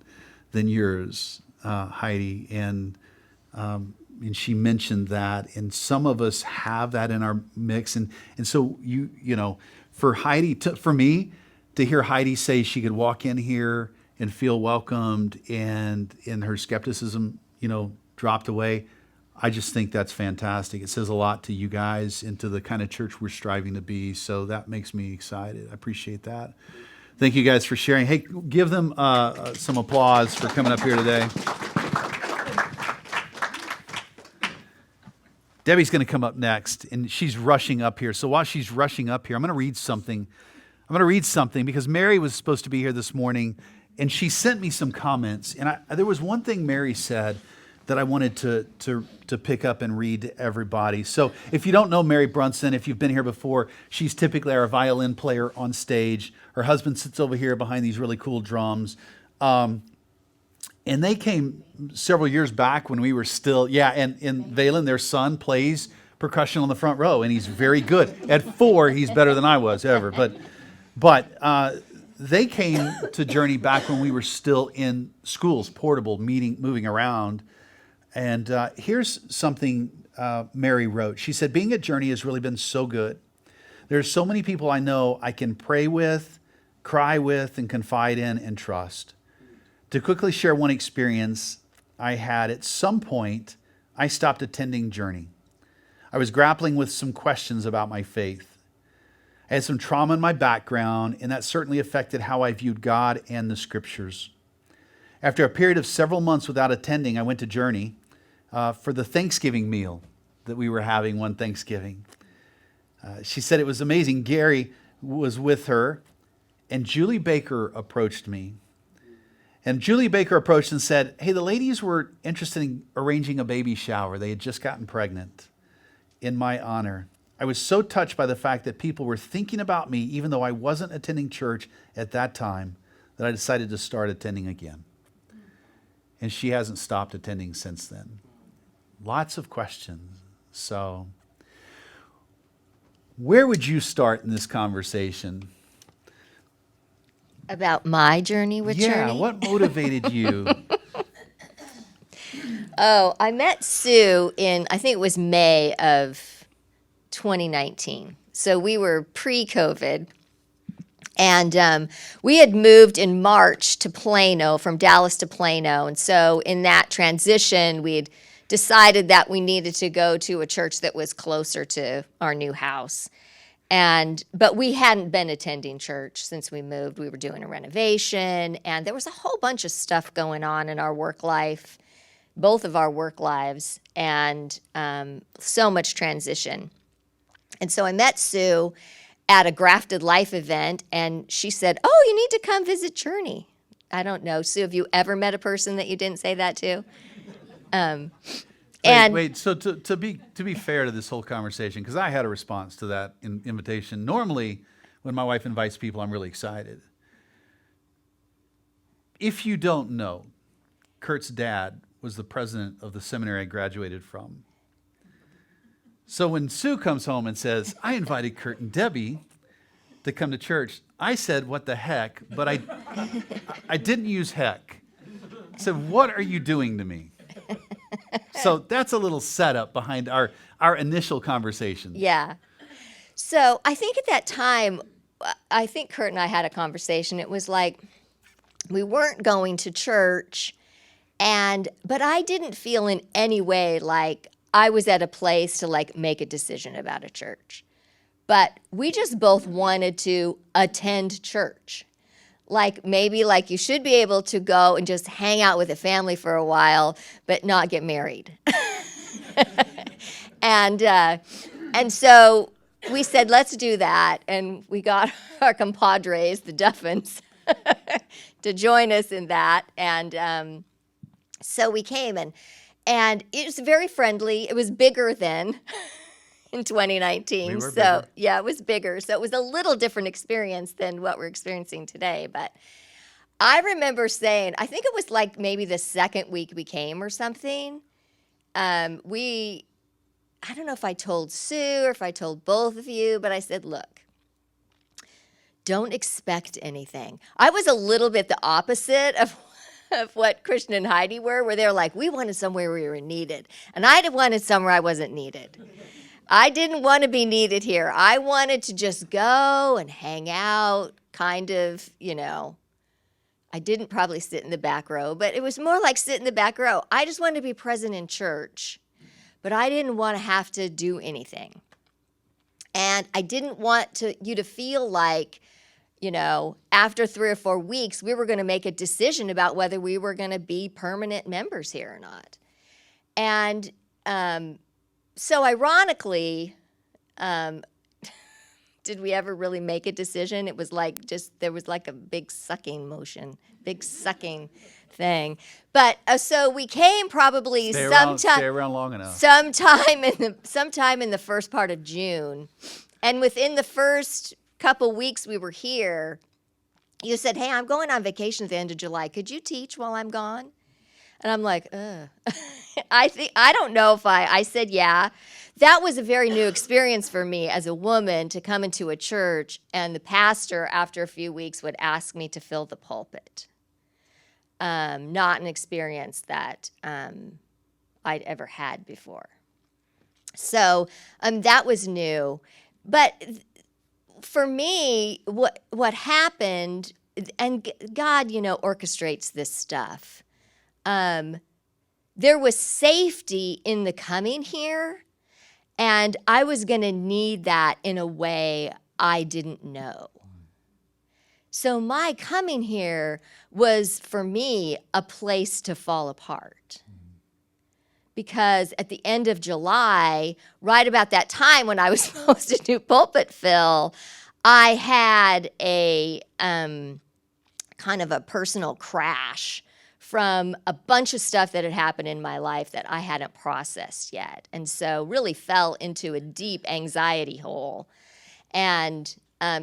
yours, Heidi. And she mentioned that, and some of us have that in our mix. And so for Heidi, for me, to hear Heidi say she could walk in here and feel welcomed and her skepticism, dropped away, I just think that's fantastic. It says a lot to you guys and to the kind of church we're striving to be. So that makes me excited. I appreciate that. Thank you guys for sharing. Hey, give them some applause for coming up here today. Debbie's going to come up next, and she's rushing up here. So while she's rushing up here, I'm going to read something. Because Mary was supposed to be here this morning, and she sent me some comments. And there was one thing Mary said that I wanted to pick up and read to everybody. So if you don't know Mary Brunson, if you've been here before, she's typically our violin player on stage. Her husband sits over here behind these really cool drums. And they came several years back when we were still, and Valen, their son, plays percussion on the front row, and he's very good. At 4, he's better than I was ever. But they came to Journey back when we were still in schools, portable, moving around. And here's something Mary wrote. She said, being at Journey has really been so good. There's so many people I know I can pray with, cry with, and confide in and trust. To quickly share one experience I had, at some point, I stopped attending Journey. I was grappling with some questions about my faith. I had some trauma in my background, and that certainly affected how I viewed God and the scriptures. After a period of several months without attending, I went to Journey for the Thanksgiving meal that we were having one Thanksgiving. She said it was amazing. Gary was with her, and Julie Baker approached me. And Julie Baker approached and said, hey, the ladies were interested in arranging a baby shower. They had just gotten pregnant in my honor. I was so touched by the fact that people were thinking about me, even though I wasn't attending church at that time, that I decided to start attending again. And she hasn't stopped attending since then. Lots of questions. So, where would you start in this conversation? About my journey with Journey? Yeah, what motivated you? Oh, I met Sue in, I think it was May of 2019. So we were pre-COVID. And we had moved in March to Plano, from Dallas to Plano. And so in that transition, we had decided that we needed to go to a church that was closer to our new house. But we hadn't been attending church since we moved. We were doing a renovation, and there was a whole bunch of stuff going on in our work life, both of our work lives, and so much transition. And so I met Sue at a Grafted Life event, and she said, oh, you need to come visit Journey. I don't know, Sue, have you ever met a person that you didn't say that to? Wait. So to be fair to this whole conversation, because I had a response to that invitation. Normally, when my wife invites people, I'm really excited. If you don't know, Kurt's dad was the president of the seminary I graduated from. So when Sue comes home and says, I invited Kurt and Debbie to come to church, I said, what the heck? But I didn't use heck. I said, what are you doing to me? So that's a little setup behind our initial conversation. Yeah. So I think at that time, I think Kurt and I had a conversation. It was like we weren't going to church, but I didn't feel in any way like I was at a place to like make a decision about a church. But we just both wanted to attend church. Like maybe like you should be able to go and just hang out with a family for a while, but not get married. And so we said, let's do that. And we got our compadres, the Duffins, to join us in that. And so we came, and it was very friendly. It was bigger then in 2019. We were so bigger. yeah, it was bigger. So it was a little different experience than what we're experiencing today. But I remember saying, I think it was like maybe the second week we came or something. I don't know if I told Sue or if I told both of you, but I said, look, don't expect anything. I was a little bit the opposite of what Christian and Heidi were, where they're like, we wanted somewhere we were needed. And I wanted somewhere I wasn't needed. I didn't want to be needed here. I wanted to just go and hang out, kind of, I didn't probably sit in the back row, but it was more like sit in the back row. I just wanted to be present in church, but I didn't want to have to do anything. And I didn't want you to feel like, after 3 or 4 weeks, we were going to make a decision about whether we were going to be permanent members here or not. And so ironically, did we ever really make a decision? It was like there was like a big sucking motion, big sucking thing. But so we came probably Stay sometime around long enough. sometime in the first part of June. And within the first couple weeks we were here, you said, "Hey, I'm going on vacation at the end of July. Could you teach while I'm gone?" And I'm like, ugh. I don't know if I said yeah. That was a very new experience for me as a woman to come into a church and the pastor, after a few weeks, would ask me to fill the pulpit. Not an experience that I'd ever had before. So that was new. But for me, what happened, and God, orchestrates this stuff. There was safety in the coming here, and I was going to need that in a way I didn't know. So my coming here was, for me, a place to fall apart. Because at the end of July, right about that time when I was supposed to do pulpit fill, I had a kind of a personal crash from a bunch of stuff that had happened in my life that I hadn't processed yet. And so really fell into a deep anxiety hole. And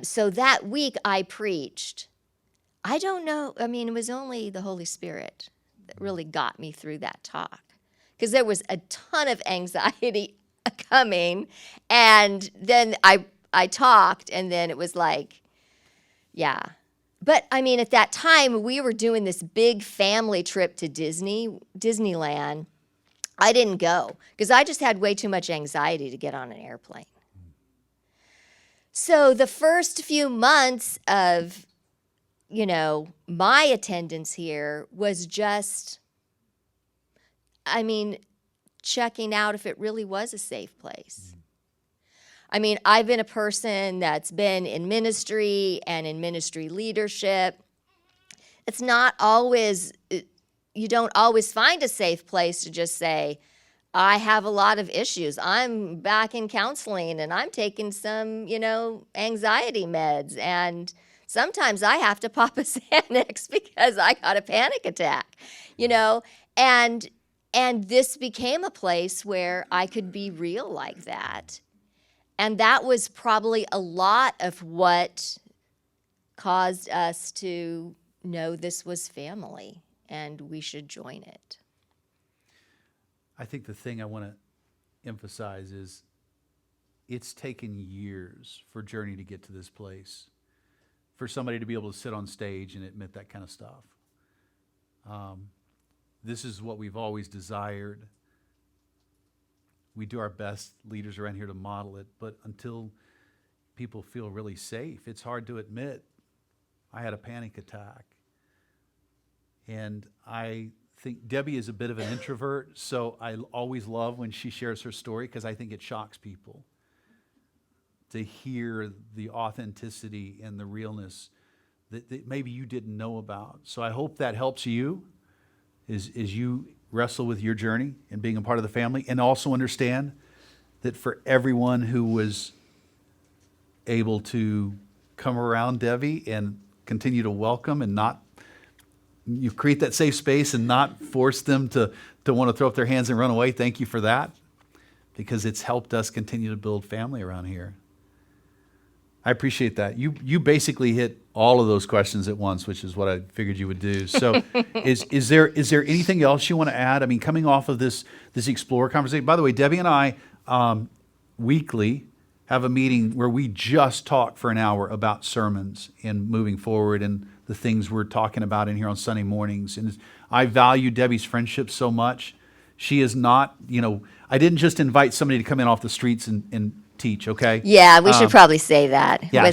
so that week I preached. I don't know, it was only the Holy Spirit that really got me through that talk. Because there was a ton of anxiety coming. And then I talked, and then it was like, yeah. But, at that time, we were doing this big family trip to Disneyland. I didn't go because I just had way too much anxiety to get on an airplane. So the first few months of, my attendance here was just, checking out if it really was a safe place. I've been a person that's been in ministry and in ministry leadership. It's not always, you don't always find a safe place to just say, I have a lot of issues. I'm back in counseling and I'm taking some, anxiety meds. And sometimes I have to pop a Xanax because I got a panic attack, and this became a place where I could be real like that. And that was probably a lot of what caused us to know this was family and we should join it. I think the thing I want to emphasize is it's taken years for Journey to get to this place, for somebody to be able to sit on stage and admit that kind of stuff. This is what we've always desired. We do our best, leaders around here, to model it, but until people feel really safe, it's hard to admit, I had a panic attack. And I think Debbie is a bit of an introvert, so I always love when she shares her story because I think it shocks people to hear the authenticity and the realness that maybe you didn't know about. So I hope that helps you as you wrestle with your journey and being a part of the family, and also understand that for everyone who was able to come around Debbie and continue to welcome and not, you create that safe space and not force them to want to throw up their hands and run away. Thank you for that, because it's helped us continue to build family around here. I appreciate that. You basically hit all of those questions at once, which is what I figured you would do. So is there anything else you want to add? Coming off of this Explore conversation, by the way, Debbie and I weekly have a meeting where we just talk for an hour about sermons and moving forward and the things we're talking about in here on Sunday mornings. And I value Debbie's friendship so much. She is not, I didn't just invite somebody to come in off the streets and teach, okay? Yeah, we should probably say that. Yeah,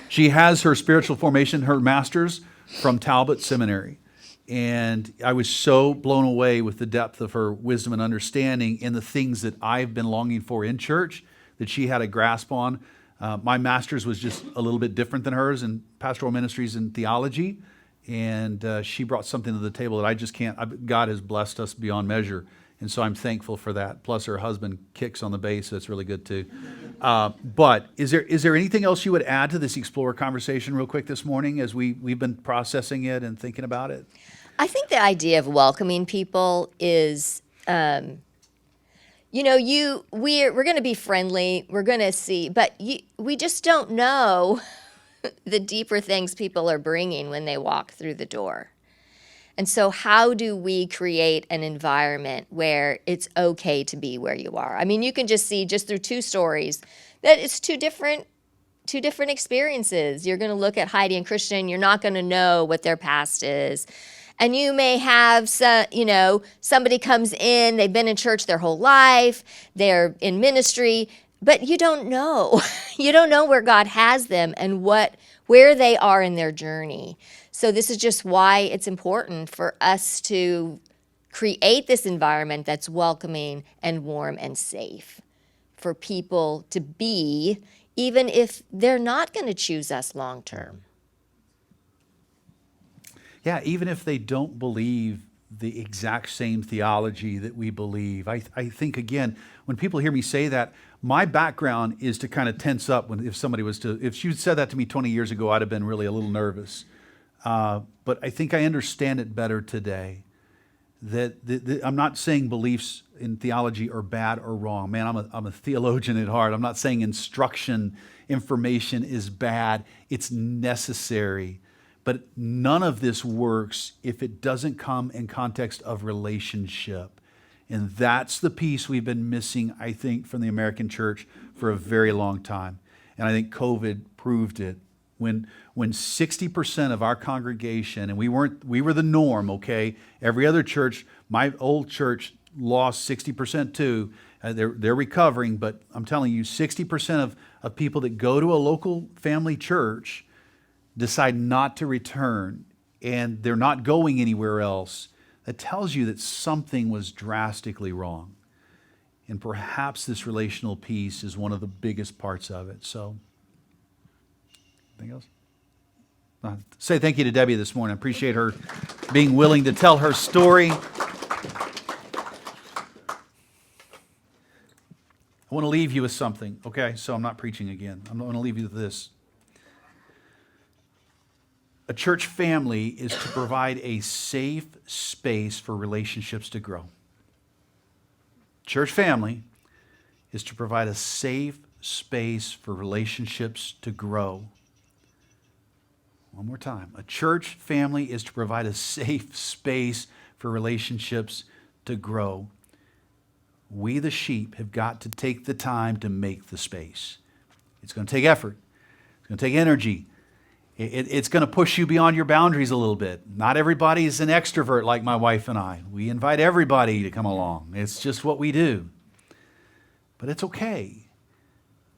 she has her spiritual formation, her master's from Talbot Seminary. And I was so blown away with the depth of her wisdom and understanding in the things that I've been longing for in church that she had a grasp on. My master's was just a little bit different than hers in pastoral ministries and theology. And she brought something to the table that I just can't. God has blessed us beyond measure. And so I'm thankful for that. Plus her husband kicks on the bass, so that's really good too. But is there anything else you would add to this Explorer conversation real quick this morning as we've been processing it and thinking about it? I think the idea of welcoming people is, we're going to be friendly. We're going to see, but we just don't know the deeper things people are bringing when they walk through the door. And so how do we create an environment where it's okay to be where you are? I mean, you can just see just through two stories that it's two different experiences. You're going to look at Heidi and Christian, you're not going to know what their past is. And you may have, somebody comes in, they've been in church their whole life, they're in ministry, but you don't know. You don't know where God has them and where they are in their journey. So this is just why it's important for us to create this environment that's welcoming and warm and safe for people to be, even if they're not going to choose us long term. Yeah, even if they don't believe the exact same theology that we believe. I think, again, when people hear me say that, my background is to kind of tense up if she said that to me 20 years ago, I'd have been really a little nervous. But I think I understand it better today. That I'm not saying beliefs in theology are bad or wrong. Man, I'm a theologian at heart. I'm not saying information is bad. It's necessary. But none of this works if it doesn't come in context of relationship. And that's the piece we've been missing, I think, from the American church for a very long time. And I think COVID proved it. When 60% of our congregation, and we were the norm, okay? Every other church, my old church lost 60% too. They're recovering, but I'm telling you, 60% of people that go to a local family church decide not to return, and they're not going anywhere else. That tells you that something was drastically wrong. And perhaps this relational piece is one of the biggest parts of it. So, anything else? Say thank you to Debbie this morning. I appreciate her being willing to tell her story. I want to leave you with something, okay? So I'm not preaching again. I'm going to leave you with this. A church family is to provide a safe space for relationships to grow. Church family is to provide a safe space for relationships to grow. One more time. A church family is to provide a safe space for relationships to grow. We, the sheep, have got to take the time to make the space. It's going to take effort. It's going to take energy. It's going to push you beyond your boundaries a little bit. Not everybody is an extrovert like my wife and I. We invite everybody to come along. It's just what we do. But it's okay,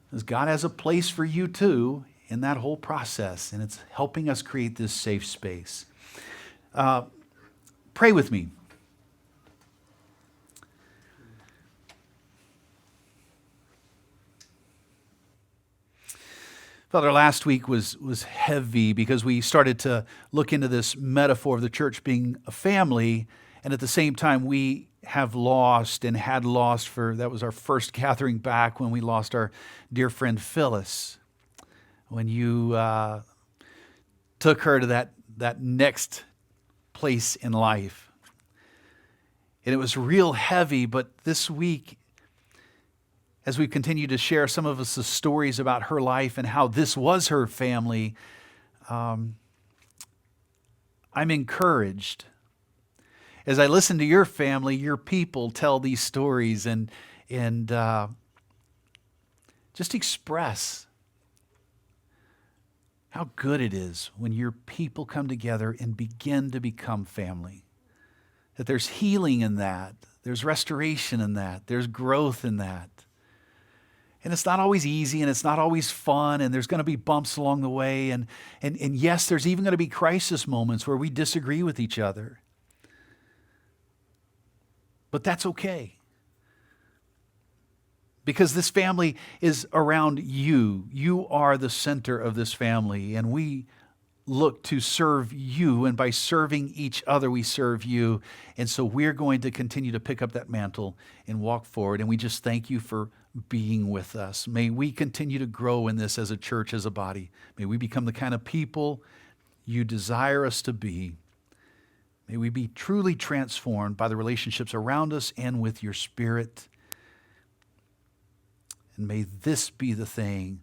because God has a place for you too in that whole process, and it's helping us create this safe space. Pray with me. Father, last week was heavy because we started to look into this metaphor of the church being a family, and at the same time we have lost and had lost that was our first gathering back when we lost our dear friend Phyllis. When you took her to that next place in life. And it was real heavy, but this week, as we continue to share some of us the stories about her life and how this was her family, I'm encouraged. As I listen to your family, your people tell these stories and just express how good it is when your people come together and begin to become family. That there's healing in that, there's restoration in that, there's growth in that. And it's not always easy, and it's not always fun, and there's going to be bumps along the way. And yes, there's even going to be crisis moments where we disagree with each other. But that's okay. Because this family is around you. You are the center of this family, and we look to serve you, and by serving each other, we serve you. And so we're going to continue to pick up that mantle and walk forward. And we just thank you for being with us. May we continue to grow in this as a church, as a body. May we become the kind of people you desire us to be. May we be truly transformed by the relationships around us and with your Spirit. And may this be the thing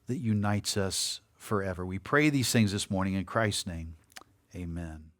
that unites us forever. We pray these things this morning in Christ's name. Amen.